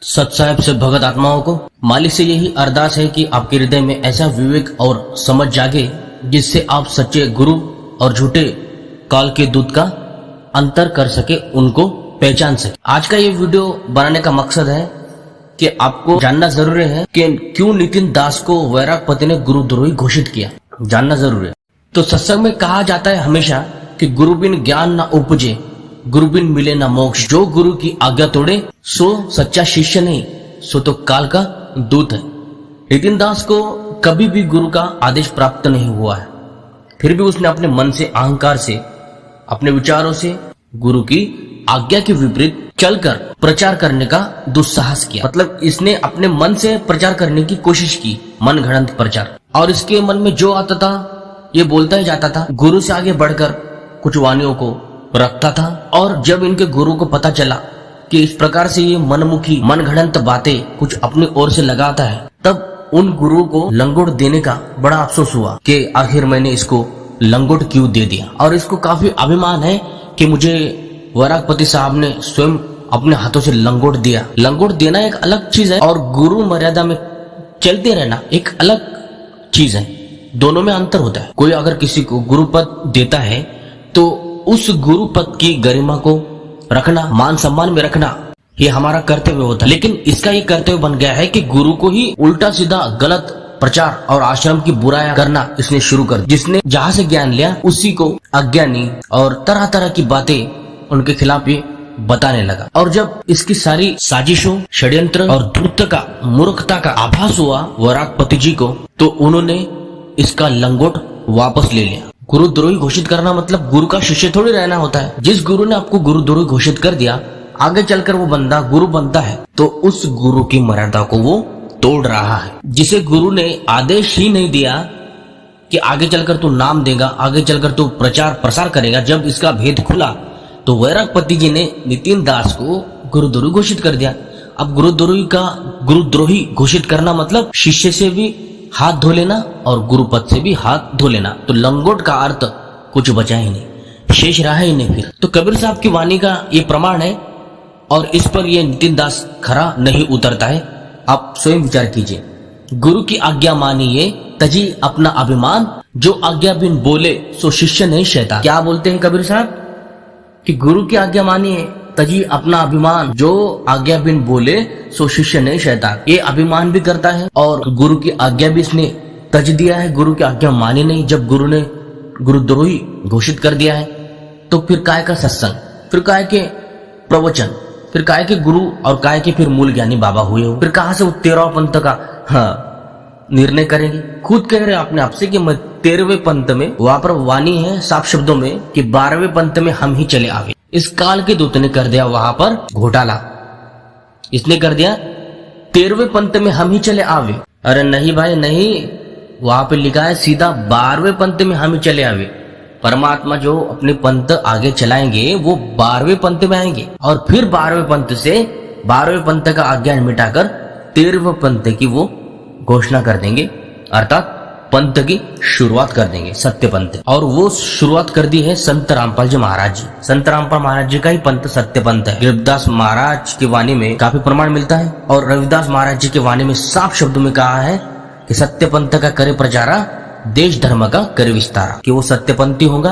सत साहेब से भगत आत्माओं को मालिक से यही अरदास है कि आपके हृदय में ऐसा विवेक और समझ जागे जिससे आप सच्चे गुरु और झूठे काल के दूत का अंतर कर सके, उनको पहचान सके। आज का ये वीडियो बनाने का मकसद है कि आपको जानना जरूरी है कि क्यों नितिन दास को वैरागपति ने गुरुद्रोही घोषित किया, जानना जरूरी है। तो सत्संग में कहा जाता है हमेशा कि गुरु बिन ज्ञान न उपजे, गुरु बिन मिले न मोक्ष। जो गुरु की आज्ञा तोड़े सो सच्चा शिष्य नहीं, सो तो काल का दूत है। नितिन दास को कभी भी गुरु का आदेश प्राप्त नहीं हुआ है, फिर भी उसने अपने मन से, अहंकार से, अपने विचारों से गुरु की आज्ञा के विपरीत चलकर प्रचार करने का दुस्साहस किया। मतलब इसने अपने मन से प्रचार करने की कोशिश की, मन घड़ंत प्रचार, और इसके मन में जो आता था ये बोलता ही जाता था। गुरु से आगे बढ़कर कुछ वाणियों को रखता था, और जब इनके गुरु को पता चला कि इस प्रकार से ये मनमुखी मनगढ़ंत बातें कुछ अपनी ओर से लगाता है, तब उन गुरु को लंगोट देने का बड़ा अफसोस हुआ कि आखिर मैंने इसको लंगोट क्यों दे दिया। और इसको काफी अभिमान है कि मुझे वैरागपति साहब ने स्वयं अपने हाथों से लंगोट दिया। लंगोट देना एक अलग चीज है और गुरु मर्यादा में चलते रहना एक अलग चीज है, दोनों में अंतर होता है। कोई अगर किसी को गुरु पद देता है तो उस गुरु पद की गरिमा को रखना, मान सम्मान में रखना, ये हमारा कर्तव्य होता है। लेकिन इसका ये कर्तव्य बन गया है कि गुरु को ही उल्टा सीधा गलत प्रचार और आश्रम की बुराइयां करना इसने शुरू कर दी। जिसने जहां से ज्ञान लिया उसी को अज्ञानी और तरह तरह की बातें उनके खिलाफ ये बताने लगा। और जब इसकी सारी साजिशों, षड्यंत्र और धूर्त का, मूर्खता का आभास हुआ वैरागपति जी को, तो उन्होंने इसका लंगोट वापस ले लिया। गुरुद्रोही घोषित करना मतलब गुरु का शिष्य थोड़ी रहना होता है। जिस गुरु ने आपको गुरुद्रोही घोषित कर दिया, आगे चलकर वो बंदा गुरु बनता है तो उस गुरु की मर्यादा को वो तोड़ रहा है। जिसे गुरु ने आदेश ही नहीं दिया कि आगे चलकर तू नाम देगा, आगे चलकर तू प्रचार प्रसार करेगा, जब इसका भेद खुला तो वैरागपति जी ने नितिन दास को गुरुद्रोही घोषित कर दिया। अब गुरुद्रोही घोषित करना मतलब शिष्य से भी हाथ धो लेना और गुरुपद से भी हाथ धो लेना। तो लंगोट का अर्थ कुछ बचा ही नहीं, शेष रहा ही नहीं फिर। तो कबीर साहब की वाणी का ये प्रमाण है और इस पर ये नितिन दास खरा नहीं उतरता है। आप स्वयं विचार कीजिए। गुरु की आज्ञा मानिए तजी अपना अभिमान, जो आज्ञा बिन बोले सो शिष्य नहीं शैतान। क्या बोलते हैं कबीर साहब कि गुरु की आज्ञा मानिए तजी अपना अभिमान, जो आज्ञा बिन बोले सो शिष्य नहीं शैतान। ये अभिमान भी करता है और गुरु की आज्ञा भी इसने तज दिया है, गुरु की आज्ञा मानी नहीं। जब गुरु ने गुरुद्रोही घोषित कर दिया है तो फिर काय का सत्संग, फिर काय के प्रवचन, फिर काय के गुरु और काय के फिर मूल ज्ञानी बाबा हुए हो। फिर कहां से वो 13वें पंथ का निर्णय करेंगे। खुद कह रहे अपने आपसे कि मैं 13वें पंथ में, वहां पर वाणी है साफ शब्दों में कि 12वें पंथ में हम ही चले आवे। इस काल के दूत ने कर दिया वहां पर घोटाला, इसने कर दिया 13वें पंथ में हम ही चले आवे। अरे नहीं भाई नहीं, वहां पे लिखा है सीधा 12वें पंथ में हम ही चले आवे। परमात्मा जो अपने पंथ आगे चलाएंगे वो 12वें पंथ में आएंगे और फिर 12वें पंथ से 12वें पंथ का अज्ञान मिटाकर 13वें पंथ की वो घोषणा कर देंगे, अर्थात पंथ की शुरुआत कर देंगे, सत्य पंथ। और वो शुरुआत कर दी है संत रामपाल जी महाराज जी। संत रामपाल महाराज जी का ही पंथ सत्य पंथ है। रविदास महाराज की वाणी में काफी प्रमाण मिलता है और रविदास महाराज जी की वाणी में साफ शब्दों में कहा है कि सत्य पंथ का करे प्रचारा, देश धर्म का करे विस्तारा, कि वो सत्यपंथी होगा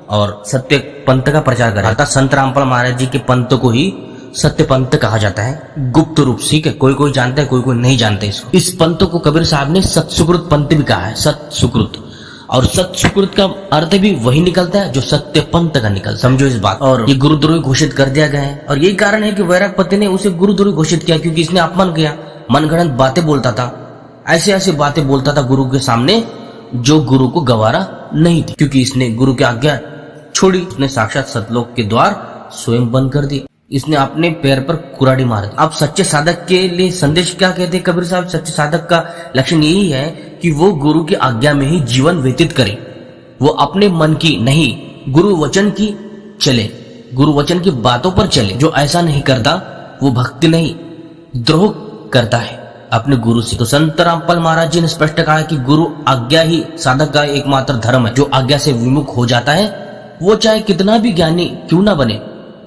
और सत्य पंथ का प्रचार करेगा। अर्थात संत रामपाल महाराज जी के पंथ को ही सत्य पंथ कहा जाता है, गुप्त रूप से। कोई कोई जानता है, कोई कोई नहीं जानता इसको। इस पंथ को कबीर साहब ने सत्सुकृत पंथ भी कहा है, सत्सुकृत। और सत्सुकृत का अर्थ भी वही निकलता है जो सत्य पंथ का निकल, समझो इस बात। और ये गुरुद्रोही घोषित कर दिया गया है और यही कारण है कि वैरागपति ने उसे गुरुद्रोही घोषित किया, क्योंकि इसने अपमान किया, मनगढ़ंत बातें बोलता था, ऐसे ऐसे बातें बोलता था गुरु के सामने जो गुरु को गवारा नहीं थी, क्योंकि इसने गुरु की आज्ञा छोड़ी। उसने साक्षात सतलोक के द्वार स्वयं बंद कर दिए, इसने अपने पैर पर कुराड़ी मार दी। अब सच्चे साधक के लिए संदेश क्या कहते हैं कबीर साहब? सच्चे साधक का लक्षण यही है कि वो गुरु की आज्ञा में ही जीवन व्यतीत करे, वो अपने मन की नहीं गुरु वचन की चले, गुरु वचन की बातों पर चले। जो ऐसा नहीं करता वो भक्ति नहीं, द्रोह करता है अपने गुरु से। तो संत रामपाल महाराज जी ने स्पष्ट कहा कि गुरु आज्ञा ही साधक का एकमात्र धर्म है। जो आज्ञा से विमुख हो जाता है वो चाहे कितना भी ज्ञानी क्यों ना बने,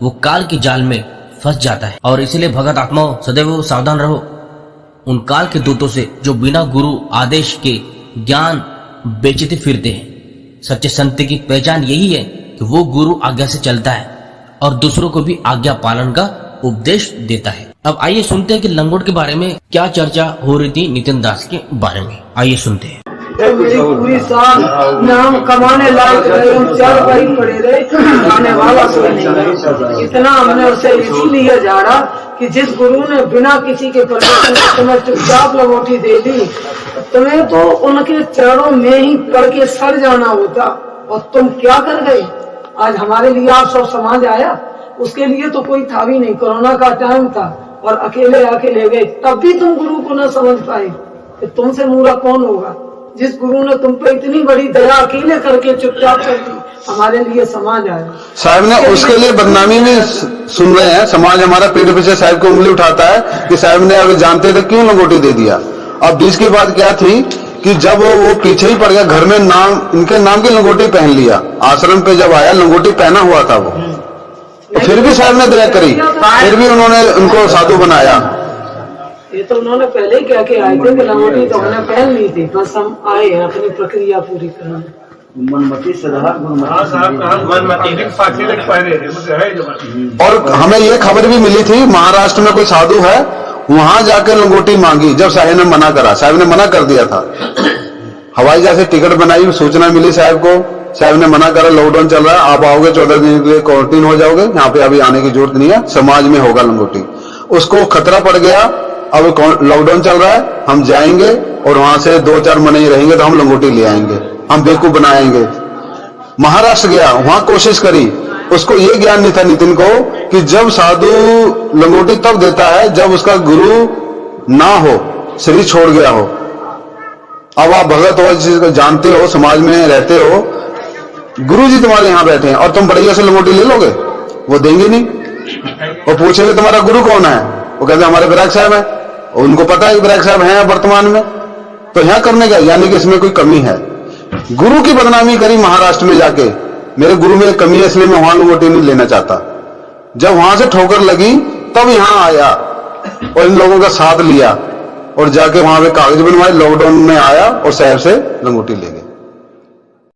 वो काल के जाल में फंस जाता है। और इसलिए भगत आत्माओं सदैव सावधान रहो उन काल के दूतों से जो बिना गुरु आदेश के ज्ञान बेचते फिरते हैं। सच्चे संत की पहचान यही है कि वो गुरु आज्ञा से चलता है और दूसरों को भी आज्ञा पालन का उपदेश देता है। अब आइए सुनते हैं कि लंगोट के बारे में क्या चर्चा हो रही थी नितिन दास के बारे में। आइए सुनते हैं। तो मेरी पूरी साल नाम कमाने लायक रहे, हम चार भाई पड़े रहे, खाने वाला कोई नहीं। इतना हमने उसे इसीलिए झाड़ा कि जिस गुरु ने बिना किसी के परमिशन के तुम्हें चुपचाप लंगोटी दे दी, तुम्हें तो उनके चरणों में ही पड़ के सड़ जाना होता, और तुम क्या कर गए। आज हमारे लिए आप सब समाज आया, उसके लिए तो कोई था भी नहीं, कोरोना का टाइम था और अकेले आके ले गए, तब भी तुम गुरु को न समझ पाए कि तुमसे मूर्ख कौन होगा। जिस गुरु ने तुम पे इतनी बड़ी दया अकेले करके चुपचाप कर दी, हमारे लिए समाज आया। साहब ने उसके लिए बदनामी भी सुन रहे हैं, समाज हमारा पीठ पीछे साहब को उंगली उठाता है कि साहब ने अगर जानते थे क्यों लंगोटी दे दिया। अब बीच की बात क्या थी कि जब वो पीछे ही पड़ गया, घर में नाम इनके नाम की लंगोटी पहन लिया, आश्रम पे जब आया लंगोटी पहना हुआ था वो, तो फिर भी साहब ने दया करी, फिर भी उन्होंने उनको साधु बनाया। ये तो उन्होंने पहले ही कह के आए थे कि लंगोटी तो हमने पहन ली थी, बस हम आए हैं अपनी प्रक्रिया पूरी करने। और हमें ये खबर भी मिली थी महाराष्ट्र में कोई साधु है, वहां जाकर लंगोटी मांगी, जब साहब ने मना करा, साहब ने मना कर दिया था। हवाई जहाज से टिकट बनाई, सूचना मिली साहब को, साहब ने मना करा लॉकडाउन चल रहा है, आप आओगे 14 दिन के लिए क्वारंटीन हो जाओगे, यहाँ पे अभी आने की जरूरत नहीं है, समाज में होगा लंगोटी। उसको खतरा पड़ गया, अब लॉकडाउन चल रहा है, हम जाएंगे और वहां से 2-4 महीने रहेंगे तो हम लंगोटी ले आएंगे, हम बेवकूफ बनाएंगे। महाराष्ट्र गया, वहां कोशिश करी, उसको ये ज्ञान नहीं था नितिन को कि जब साधु लंगोटी तब देता है जब उसका गुरु ना हो, शरीर छोड़ गया हो। अब आप भगत हो, जिसको जानते हो, समाज में रहते हो, गुरु जी तुम्हारे यहाँ बैठे हैं और तुम बढ़िया से लंगोटी ले लोगे, वो देंगे नहीं। वो पूछेंगे तुम्हारा गुरु कौन है, वो कहते हमारे विराग साहब है, उनको पता है विराग साहब हैं वर्तमान में, तो यहाँ करने का, यानी कि इसमें कोई कमी है। गुरु की बदनामी करी महाराष्ट्र में जाके, मेरे गुरु में कमी है इसलिए मैं वहां लंगोटी नहीं लेना चाहता। जब वहां से ठोकर लगी तब यहाँ आया और इन लोगों का साथ लिया और जाके वहां पे कागज बनवाए, लॉकडाउन में आया और साहब से लंगोटी ले गया।